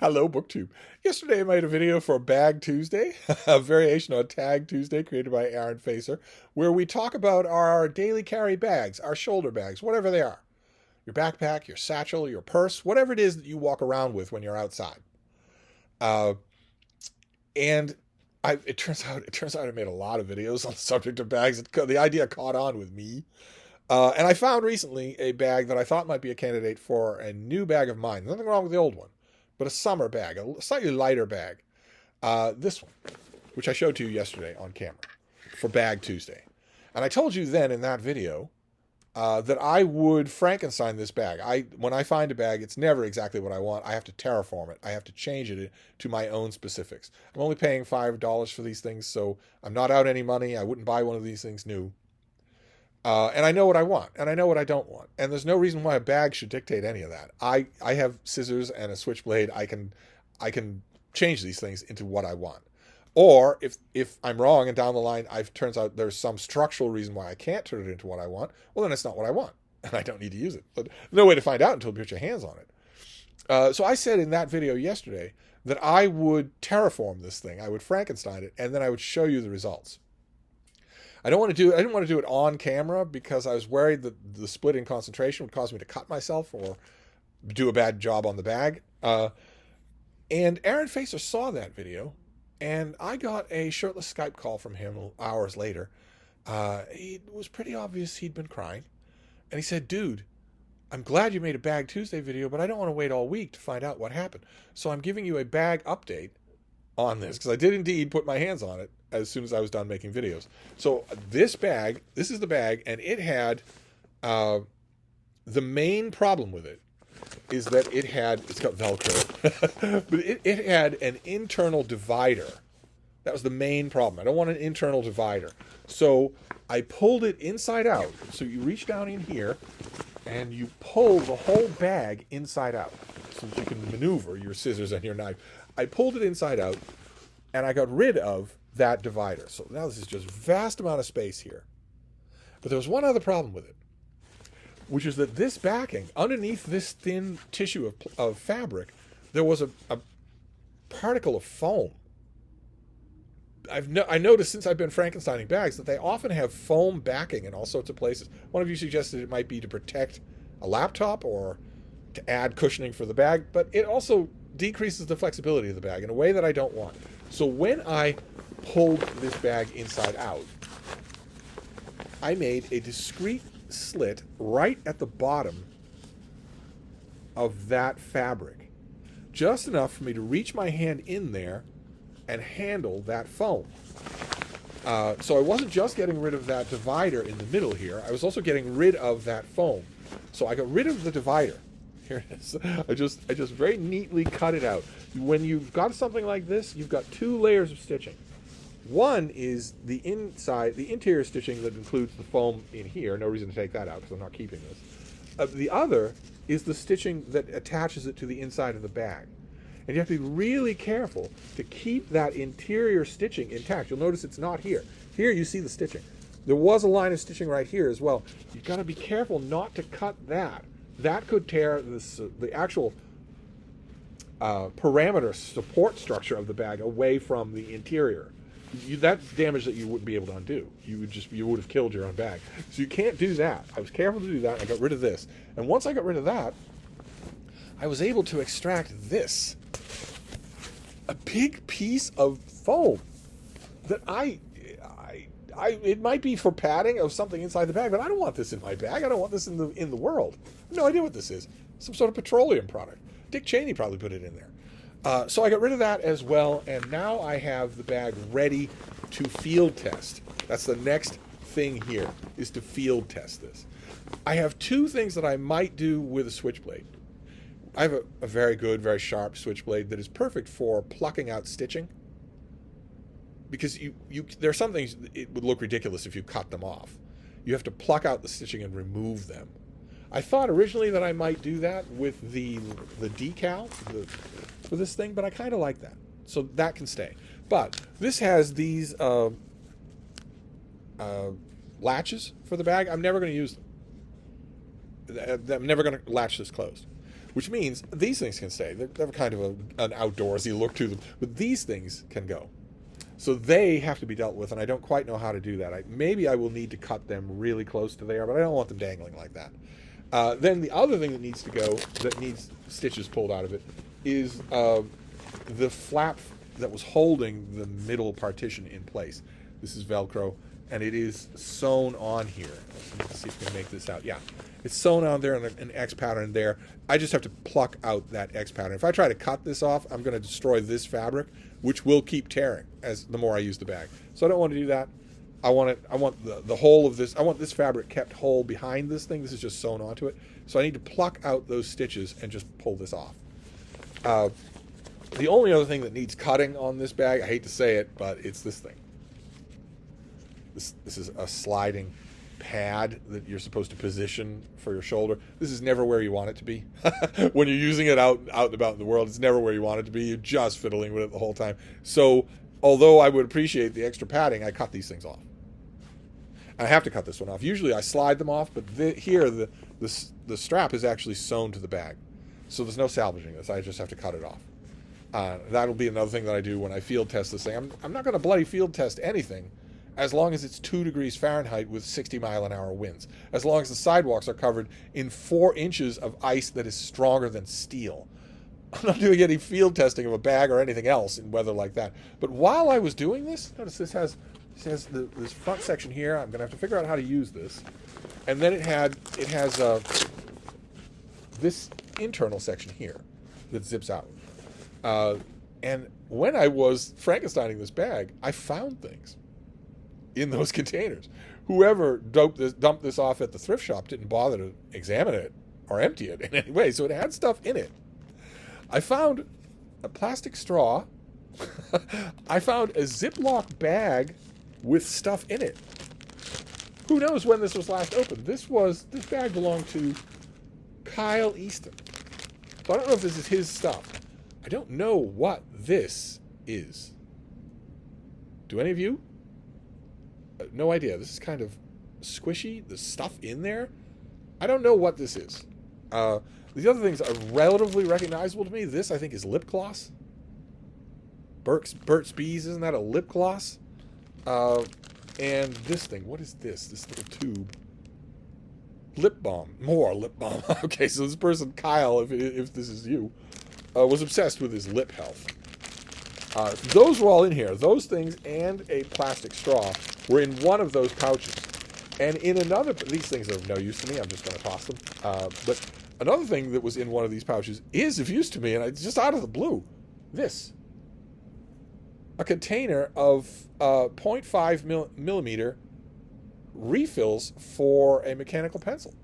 Hello, BookTube. Yesterday I made a video for Bag Tuesday, a variation on Tag Tuesday created by Aaron Facer, where we talk about our daily carry bags, our shoulder bags, whatever they are. Your backpack, your satchel, your purse, whatever it is that you walk around with when you're outside. Uh, and it turns out I made a lot of videos on the subject of bags. The idea caught on with me. And I found recently a bag that I thought might be a candidate for a new bag of mine. Nothing wrong with the old one, but a summer bag, a slightly lighter bag. This one, which I showed to you yesterday on camera for Bag Tuesday. And I told you then in that video that I would Frankenstein this bag. When I find a bag, it's never exactly what I want. I have to terraform it. I have to change it to my own specifics. I'm only paying $5 for these things, so I'm not out any money. I wouldn't buy one of these things new. And I know what I want, and I know what I don't want. And there's no reason why a bag should dictate any of that. I have scissors and a switchblade. I can change these things into what I want. Or if I'm wrong and down the line turns out there's some structural reason why I can't turn it into what I want, well, then it's not what I want, and I don't need to use it. But no way to find out until you put your hands on it. So I said in that video yesterday that I would terraform this thing. I would Frankenstein it, and then I would show you the results. I didn't want to do it on camera because I was worried that the split in concentration would cause me to cut myself or do a bad job on the bag. And Aaron Facer saw that video, and I got a shirtless Skype call from him hours later. It was pretty obvious he'd been crying. And he said, "Dude, I'm glad you made a Bag Tuesday video, but I don't want to wait all week to find out what happened. So I'm giving you a bag update on this," because I did indeed put my hands on it as soon as I was done making videos. So this is the bag, and it had the main problem with it is that it's got Velcro, but it had an internal divider. That was the main problem. I don't want an internal divider. So I pulled it inside out. So you reach down in here and you pull the whole bag inside out so that you can maneuver your scissors and your knife. I pulled it inside out, and I got rid of that divider. So now this is just vast amount of space here. But there was one other problem with it, which is that this backing, underneath this thin tissue of fabric, there was a particle of foam. I noticed since I've been Frankensteining bags that they often have foam backing in all sorts of places. One of you suggested it might be to protect a laptop or to add cushioning for the bag, but it also decreases the flexibility of the bag in a way that I don't want. So when I pulled this bag inside out, I made a discrete slit right at the bottom of that fabric, just enough for me to reach my hand in there and handle that foam. So I wasn't just getting rid of that divider in the middle here, I was also getting rid of that foam. So I got rid of the divider. Here it is. I just very neatly cut it out. When you've got something like this, you've got two layers of stitching. One is the interior stitching that includes the foam in here. No reason to take that out because I'm not keeping this. The other is the stitching that attaches it to the inside of the bag. And you have to be really careful to keep that interior stitching intact. You'll notice it's not here. Here you see the stitching. There was a line of stitching right here as well. You've got to be careful not to cut that. That could tear the actual parameter support structure of the bag away from the interior. That's damage that you wouldn't be able to undo. You would have killed your own bag. So you can't do that. I was careful to do that. I got rid of this. And once I got rid of that, I was able to extract this. A big piece of foam that it might be for padding of something inside the bag, but I don't want this in my bag. I don't want this in the world. I have no idea what this is. Some sort of petroleum product. Dick Cheney probably put it in there. So I got rid of that as well, and now I have the bag ready to field test. That's the next thing here, is to field test this. I have two things that I might do with a switchblade. I have a very good, very sharp switchblade that is perfect for plucking out stitching. Because there are some things it would look ridiculous if you cut them off. You have to pluck out the stitching and remove them. I thought originally that I might do that with the decal for this thing, but I kind of like that. So that can stay. But this has these latches for the bag. I'm never going to use them. I'm never going to latch this closed. which means these things can stay. They're kind of an outdoorsy look to them, but these things can go. So they have to be dealt with, and I don't quite know how to do that. Maybe I will need to cut them really close to there, but I don't want them dangling like that. Then the other thing that needs to go, that needs stitches pulled out of it, is the flap that was holding the middle partition in place. This is Velcro, and it is sewn on here. Let's see if we can make this out. Yeah, it's sewn on there, and an X pattern there. I just have to pluck out that X pattern. If I try to cut this off, I'm going to destroy this fabric, which will keep tearing as the more I use the bag. So I don't want to do that. I want the whole of this. I want this fabric kept whole behind this thing. This is just sewn onto it. So I need to pluck out those stitches and just pull this off. The only other thing that needs cutting on this bag, I hate to say it, but it's this thing. This is a sliding pad that you're supposed to position for your shoulder. This is never where you want it to be. When you're using it out and about in the world, it's never where you want it to be. You're just fiddling with it the whole time. So although I would appreciate the extra padding, I cut these things off. I have to cut this one off. Usually I slide them off, but here the strap is actually sewn to the bag. So there's no salvaging this. I just have to cut it off. That'll be another thing that I do when I field test this thing. I'm not going to bloody field test anything as long as it's 2 degrees Fahrenheit with 60-mile-an-hour winds. As long as the sidewalks are covered in 4 inches of ice that is stronger than steel. I'm not doing any field testing of a bag or anything else in weather like that. But while I was doing this, notice this has this front section here. I'm going to have to figure out how to use this. And then it has this internal section here that zips out. And when I was Frankensteining this bag, I found things in those containers. Whoever dumped this off at the thrift shop didn't bother to examine it or empty it in any way, so it had stuff in it. I found a plastic straw. I found a Ziploc bag with stuff in it. Who knows when this was last opened? This bag belonged to Kyle Easton. So I don't know if this is his stuff. I don't know what this is. Do any of you? No idea. This is kind of squishy. The stuff in there. I don't know what this is. The other things are relatively recognizable to me. This, I think, is lip gloss. Burt's Bees, isn't that a lip gloss? And this thing, what is this? This little tube. Lip balm. More lip balm. Okay, so this person, Kyle, if this is you, was obsessed with his lip health. Those were all in here. Those things and a plastic straw were in one of those pouches. And in another, these things are of no use to me. I'm just going to toss them. But another thing that was in one of these pouches is of use to me, and it's just out of the blue. This. A container of 0.5 millimeter refills for a mechanical pencil.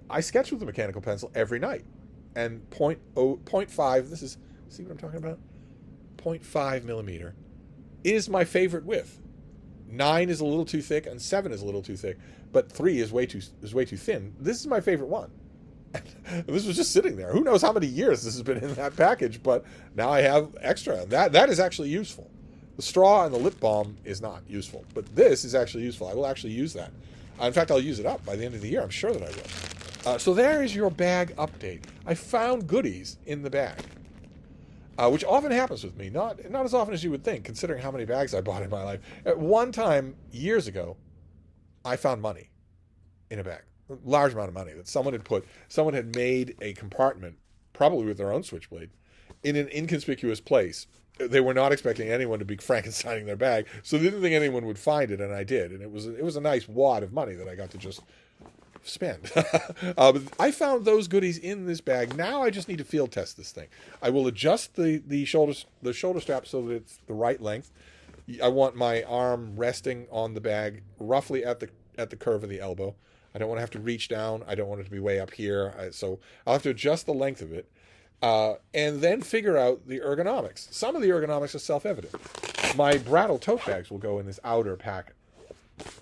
I sketch with a mechanical pencil every night. And 0.5, this is, see what I'm talking about? 0.5 millimeter is my favorite width. 9 is a little too thick, and 7 is a little too thick, but 3 is way too thin. This is my favorite one. This was just sitting there. Who knows how many years this has been in that package, but now I have extra. That is actually useful. The straw and the lip balm is not useful, but this is actually useful. I will actually use that. In fact, I'll use it up by the end of the year. I'm sure that I will. So there is your bag update. I found goodies in the bag, which often happens with me. Not as often as you would think, considering how many bags I bought in my life. At one time, years ago, I found money in a bag. A large amount of money that someone had made a compartment, probably with their own switchblade, in an inconspicuous place. They were not expecting anyone to be Frankensteining their bag, so they didn't think anyone would find it, and I did. And it was a nice wad of money that I got to just spend. But I found those goodies in this bag. Now I just need to field test this thing. I will adjust the shoulder strap so that it's the right length. I want my arm resting on the bag roughly at the curve of the elbow. I don't want to have to reach down. I don't want it to be way up here. So I'll have to adjust the length of it. And then figure out the ergonomics. Some of the ergonomics are self-evident. My Brattle tote bags will go in this outer packet,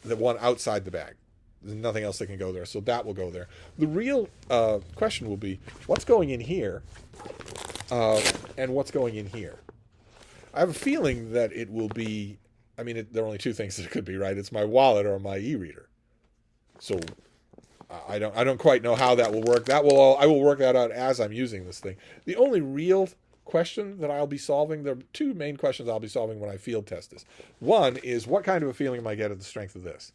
the one outside the bag. There's nothing else that can go there, so that will go there. The real question will be, what's going in here and what's going in here? I have a feeling that it will be, there are only two things that it could be, right? It's my wallet or my e-reader. So I don't quite know how that will work. I will work that out as I'm using this thing. The only real question that I'll be solving, there are two main questions I'll be solving when I field test this. One is, what kind of a feeling am I getting at the strength of this?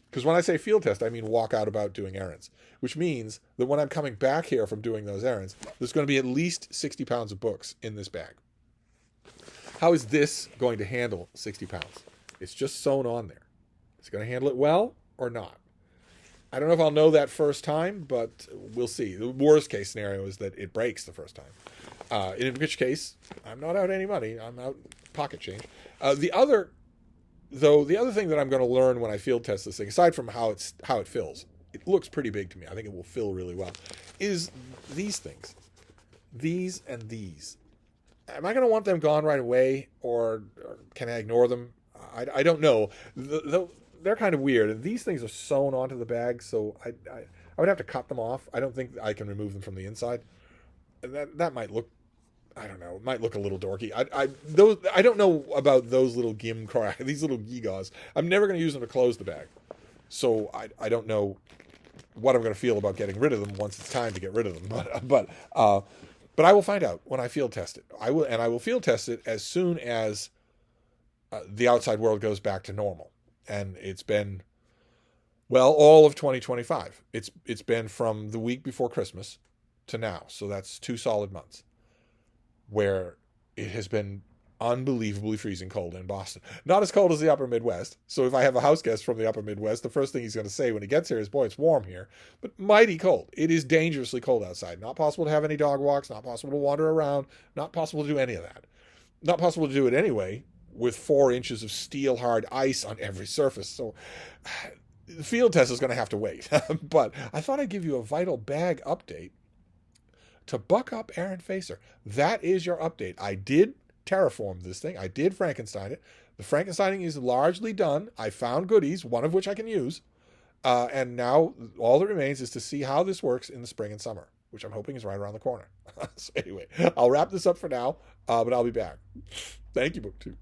Because when I say field test, I mean walk out about doing errands, which means that when I'm coming back here from doing those errands, there's going to be at least 60 pounds of books in this bag. How is this going to handle 60 pounds? It's just sewn on there. Is it going to handle it well or not? I don't know if I'll know that first time, but we'll see. The worst case scenario is that it breaks the first time. In which case, I'm not out any money. I'm out pocket change. The other thing that I'm going to learn when I field test this thing, aside from how it fills, it looks pretty big to me. I think it will fill really well, is these things. These and these. Am I going to want them gone right away, or can I ignore them? I don't know. They're kind of weird, and these things are sewn onto the bag, so I would have to cut them off. I don't think I can remove them from the inside. That might look, I don't know, it might look a little dorky. I don't know about those little these little gewgaws. I'm never going to use them to close the bag, so I don't know what I'm going to feel about getting rid of them once it's time to get rid of them. But I will find out when I field test it. I will field test it as soon as the outside world goes back to normal. And it's been, well, all of 2025. It's been from the week before Christmas to now. So that's 2 solid months where it has been unbelievably freezing cold in Boston. Not as cold as the upper Midwest. So if I have a house guest from the upper Midwest, the first thing he's going to say when he gets here is, boy, it's warm here, but mighty cold. It is dangerously cold outside. Not possible to have any dog walks, not possible to wander around, not possible to do any of that. Not possible to do it anyway with 4 inches of steel hard ice on every surface. So the field test is going to have to wait. But I thought I'd give you a vital bag update to buck up Aaron Facer. That is your update. I did terraform this thing. I did Frankenstein it. The Frankensteining is largely done. I found goodies, one of which I can use. And now all that remains is to see how this works in the spring and summer, which I'm hoping is right around the corner. So anyway, I'll wrap this up for now, but I'll be back. Thank you, BookTube.